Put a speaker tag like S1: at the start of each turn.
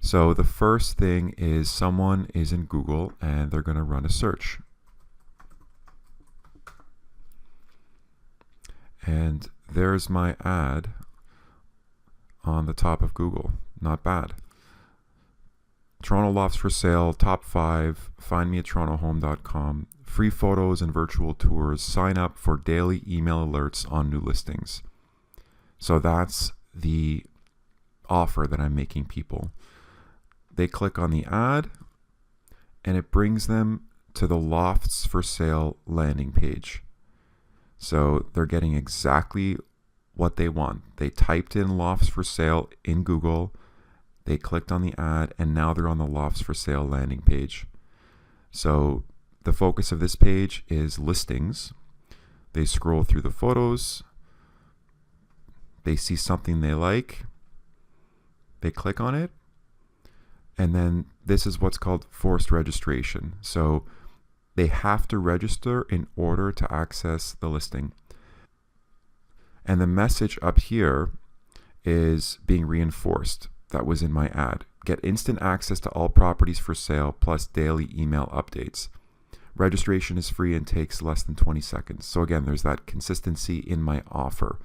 S1: So the first thing is someone is in Google and they're going to run a search. And there's my ad on the top of Google. Not bad. Toronto lofts for sale, top 5, find me at torontohome.com, free photos and virtual tours, sign up for daily email alerts on new listings. So that's the offer that I'm making people. They click on the ad and it brings them to the lofts for sale landing page. So they're getting exactly what they want. They typed in lofts for sale in Google, they clicked on the ad, and now they're on the lofts for sale landing page. So the focus of this page is listings. They scroll through the photos, they see something they like, they click on it, and then this is what's called forced registration. So they have to register in order to access the listing. And the message up here is being reinforced. That was in my ad. Get instant access to all properties for sale plus daily email updates. Registration is free and takes less than 20 seconds. So again, there's that consistency in my offer.